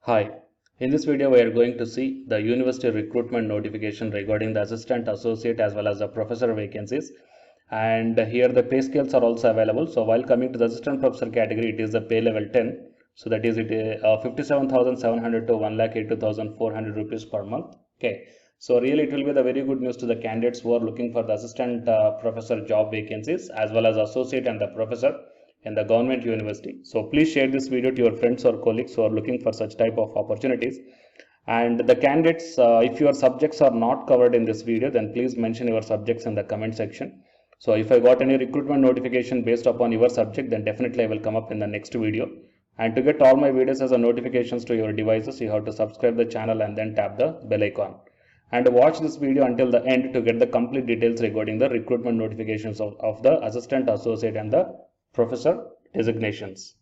Hi, in this video we are going to see the university recruitment notification regarding the assistant, associate as well as the professor vacancies, and here the pay scales are also available. So while coming to the assistant professor category, it is the pay level 10, so that is 57,700 to 1,82,400 rupees per month. Okay, so really it will be the very good news to the candidates who are looking for the assistant professor job vacancies as well as associate and the professor in the government university. So please share this video to your friends or colleagues who are looking for such type of opportunities. And the candidates, if your subjects are not covered in this video, then please mention your subjects in the comment section. So if I got any recruitment notification based upon your subject, then definitely I will come up in the next video. And to get all my videos as a notifications to your devices, you have to subscribe the channel and then tap the bell icon. And watch this video until the end to get the complete details regarding the recruitment notifications of the assistant, associate and the professor designations.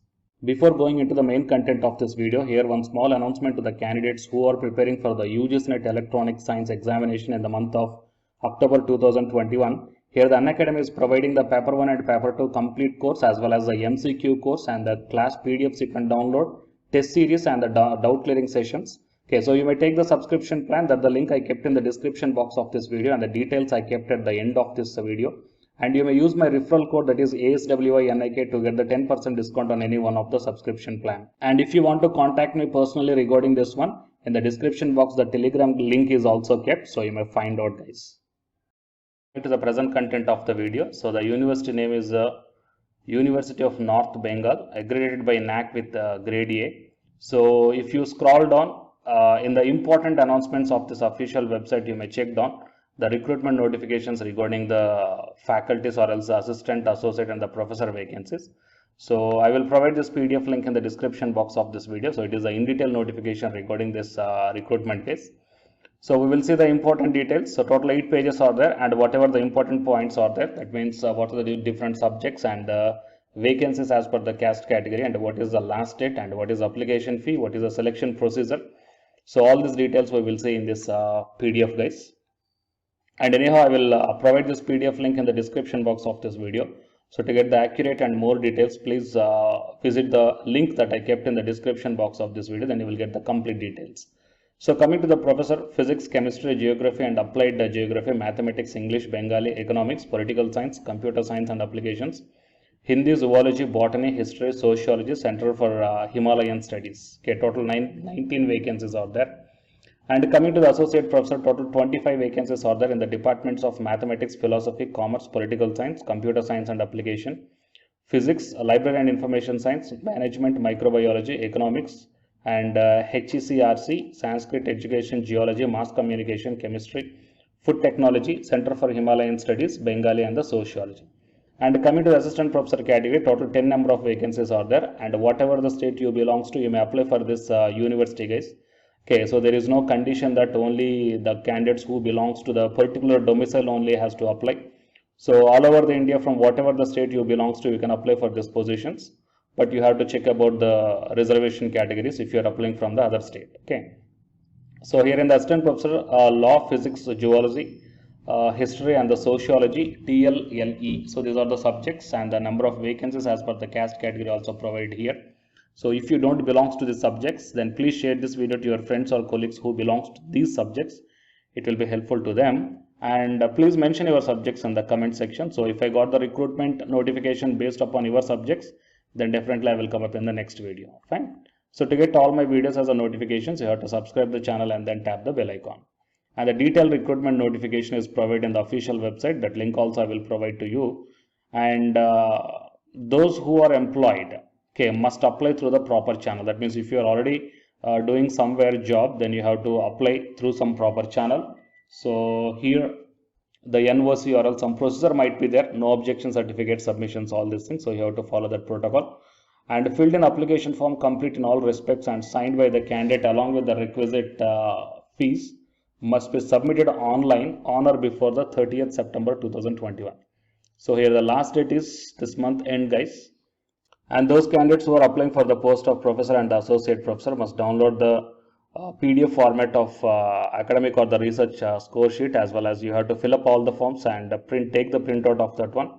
Before going into the main content of this video, here one small announcement to the candidates who are preparing for the UGC NET Electronic Science examination in the month of October 2021. Here the Unacademy is providing the paper 1 and paper 2 complete course as well as the MCQ course and the class PDFs you can download, test series and the doubt clearing sessions. Okay, so you may take the subscription plan, that the link I kept in the description box of this video and the details I kept at the end of this video. And you may use my referral code, that is ASWINIK, to get the 10% discount on any one of the subscription plan. And if you want to contact me personally regarding this one, in the description box the Telegram link is also kept, so you may find out, guys. To the present content of the video. So the university name is University of North Bengal, accredited by NAC with grade A. So if you scroll down in the important announcements of this official website, you may check down the recruitment notifications regarding the faculties or else assistant, associate and the professor vacancies. So I will provide this PDF link in the description box of this video. So it is a in detail notification regarding this recruitment case. So we will see the important details. So total 8 pages are there, and whatever the important points are there, that means what are the different subjects and vacancies as per the caste category, and what is the last date, and what is application fee, what is the selection procedure. So all these details we will see in this PDF, guys. And anyhow, I will provide this PDF link in the description box of this video. So to get the accurate and more details, please visit the link that I kept in the description box of this video, then you will get the complete details. So coming to the professor, physics, chemistry, geography and applied geography, mathematics, English, Bengali, economics, political science, computer science and applications, Hindi, zoology, botany, history, sociology, Center for Himalayan Studies. Okay, total 19 vacancies are there. And coming to the associate professor, total 25 vacancies are there in the departments of mathematics, philosophy, commerce, political science, computer science and application, physics, library and information science, management, microbiology, economics, and HECRC, Sanskrit, education, geology, mass communication, chemistry, food technology, Center for Himalayan Studies, Bengali and the sociology. And coming to the assistant professor category, total 10 number of vacancies are there, and whatever the state you belongs to, you may apply for this university, guys. Okay, so there is no condition that only the candidates who belongs to the particular domicile only has to apply. So all over the India, from whatever the state you belongs to, you can apply for these positions, but you have to check about the reservation categories if you are applying from the other state. Okay, so here in the assistant professor, law, physics, zoology, history and the sociology, TLLE. So these are the subjects, and the number of vacancies as per the caste category also provided here. So if you don't belong to these subjects, then please share this video to your friends or colleagues who belongs to these subjects. It will be helpful to them. And please mention your subjects in the comment section. So if I got the recruitment notification based upon your subjects, then definitely I will come up in the next video. Fine. So to get all my videos as a notifications, you have to subscribe the channel and then tap the bell icon. And the detailed recruitment notification is provided in the official website. That link also I will provide to you. And those who are employed, okay, must apply through the proper channel. That means if you are already doing somewhere job, then you have to apply through some proper channel. So here the NOC or else some procedure might be there, no objection certificate submissions, all these things. So you have to follow that protocol. And filled in application form complete in all respects and signed by the candidate along with the requisite fees must be submitted online on or before the 30th September 2021. So here the last date is this month end, guys. And those candidates who are applying for the post of professor and associate professor must download the PDF format of academic or the research score sheet, as well as you have to fill up all the forms and take the printout of that one.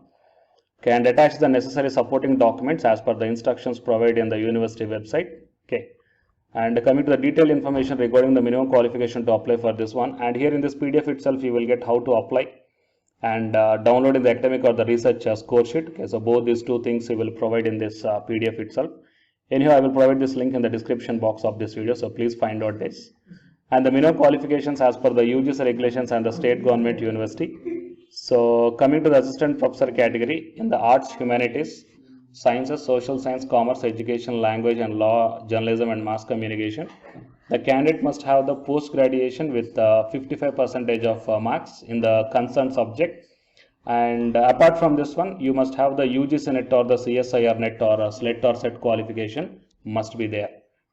Okay, and attach the necessary supporting documents as per the instructions provided in the university website. Okay, And coming to the detailed information regarding the minimum qualification to apply for this one, and here in this PDF itself you will get how to apply and downloading the academic or the research score sheet. Okay, so both these two things we will provide in this PDF itself. Anyhow, I will provide this link in the description box of this video, so please find out this. And the minimum qualifications as per the UGC regulations and the state government university. So coming to the assistant professor category in the arts, humanities, sciences, social science, commerce, education, language and law, journalism and mass communication, the candidate must have the post graduation with 55% of marks in the concerned subject. And apart from this one, you must have the UGC NET or the CSIR NET or SLET or SET qualification must be there.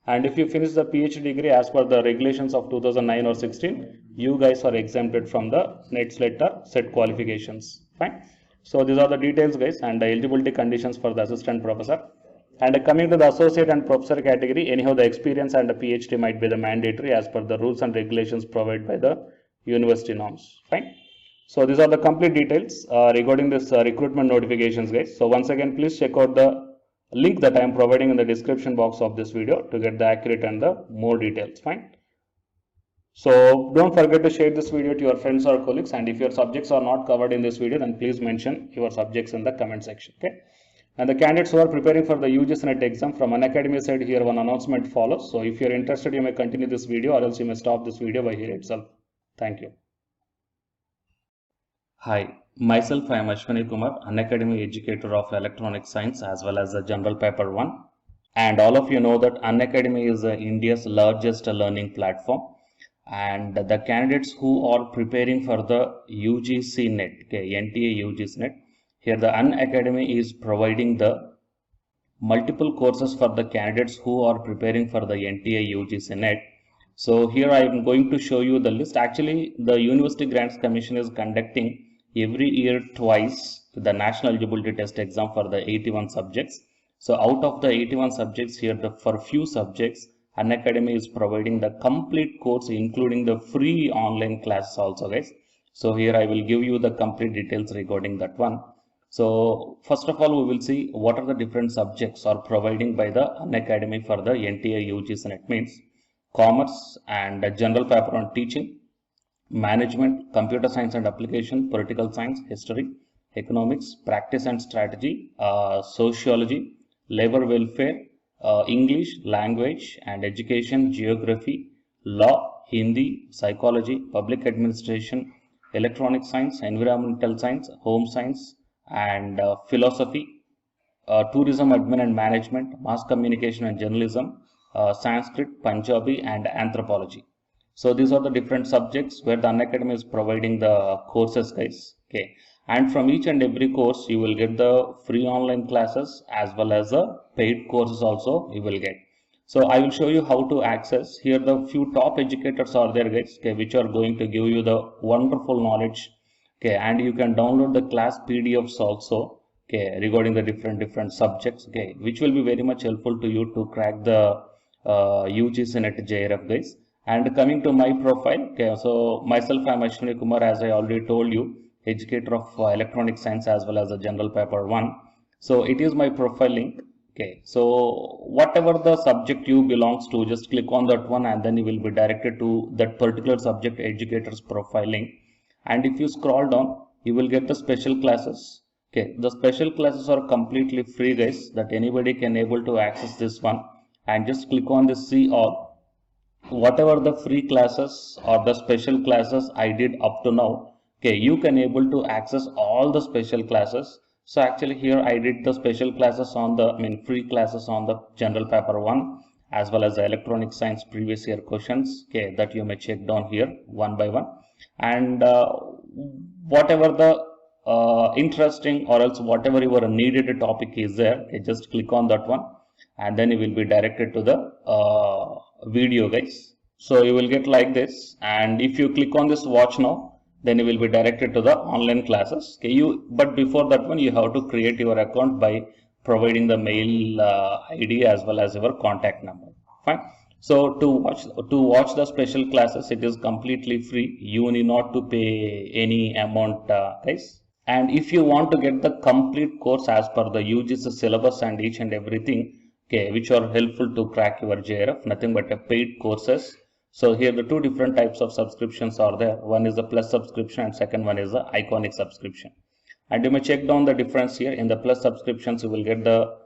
And if you finish the PhD degree as per the regulations of 2009 or 16, you guys are exempted from the NET, SLET or SET qualifications. Fine. So these are the details, guys, and the eligibility conditions for the assistant professor. And coming to the associate and professor category, anyhow the experience and the PhD might be the mandatory as per the rules and regulations provided by the university norms. Fine. So these are the complete details regarding this recruitment notifications, guys. So once again, please check out the link that I am providing in the description box of this video to get the accurate and the more details. Fine. So don't forget to share this video to your friends or colleagues, and if your subjects are not covered in this video, then please mention your subjects in the comment section. Okay. And the candidates who are preparing for the UGC NET exam from Unacademy side, here one announcement follows. So if you are interested, you may continue this video, or else you may stop this video by here itself. Thank you. Hi, myself I am Ashwani Kumar, Unacademy educator of electronic science as well as the general paper 1. And all of you know that Unacademy is India's largest learning platform. And the candidates who are preparing for the UGC NET, okay, NTA UGC NET, here the Unacademy is providing the multiple courses for the candidates who are preparing for the NTA UGC NET. So here I am going to show you the list. Actually, the University Grants Commission is conducting every year twice the national eligibility test exam for the 81 subjects. So out of the 81 subjects here, for few subjects, Unacademy is providing the complete course including the free online classes also, guys. So here I will give you the complete details regarding that one. So first of all, we will see what are the different subjects are providing by the Unacademy for the NTA UGC NET. Means commerce and general paper on teaching, management, computer science and application, political science, history, economics, practice and strategy, sociology, labor welfare, English, language and education, geography, law, Hindi, psychology, public administration, electronic science, environmental science, home science and philosophy, tourism, admin and management, mass communication and journalism, Sanskrit, Punjabi and anthropology. So these are the different subjects where the Unacademy is providing the courses, guys. Okay. And from each and every course, you will get the free online classes as well as the paid courses also you will get. So I will show you how to access. Here the few top educators are there, guys, okay, which are going to give you the wonderful knowledge. Okay, and you can download the class PDFs also, okay, regarding the different subjects, okay, which will be very much helpful to you to crack the UGC NET JRF, guys. And coming to my profile, okay, so myself I am Ashwani Kumar, as I already told you, educator of electronic science as well as a general paper 1. So it is my profile link. Okay, so whatever the subject you belongs to, just click on that one and then you will be directed to that particular subject educator's profile link. And if you scroll down, you will get the special classes. Okay, the special classes are completely free, guys, that anybody can able to access this one. And just click on the see all. Whatever the free classes or the special classes I did up to now, okay, you can able to access all the special classes. So actually here I did the special classes on the, free classes on the general paper 1 as well as the electronic science previous year questions, okay, that you may check down here one by one. And whatever the interesting or else whatever your needed topic is there, okay, just click on that one and then you will be directed to the video, guys. So you will get like this, and if you click on this watch now, then you will be directed to the online classes. Okay, but before that one, you have to create your account by providing the mail ID as well as your contact number. Fine. So to watch the special classes, it is completely free. You need not to pay any amount, guys. And if you want to get the complete course as per the UGC syllabus and each and everything, okay, which are helpful to crack your JRF, nothing but a paid courses. So here the two different types of subscriptions are there. One is the plus subscription and second one is the iconic subscription. And you may check down the difference here. In the plus subscriptions, you will get the,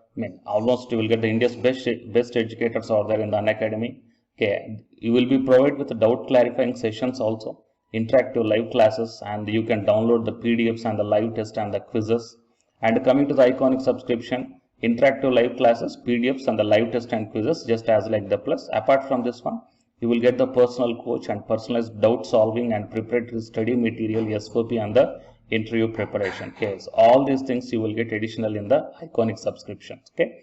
almost you will get the India's best educators are there in the Unacademy. Okay, you will be provided with doubt clarifying sessions also, interactive live classes, and you can download the PDFs and the live test and the quizzes. And coming to the iconic subscription, interactive live classes, PDFs and the live test and quizzes, just as like the plus. Apart from this one, you will get the personal coach and personalized doubt solving and preparatory study material, SOP, and the interview preparation. Okay, so all these things you will get additional in the iconic subscription. Okay,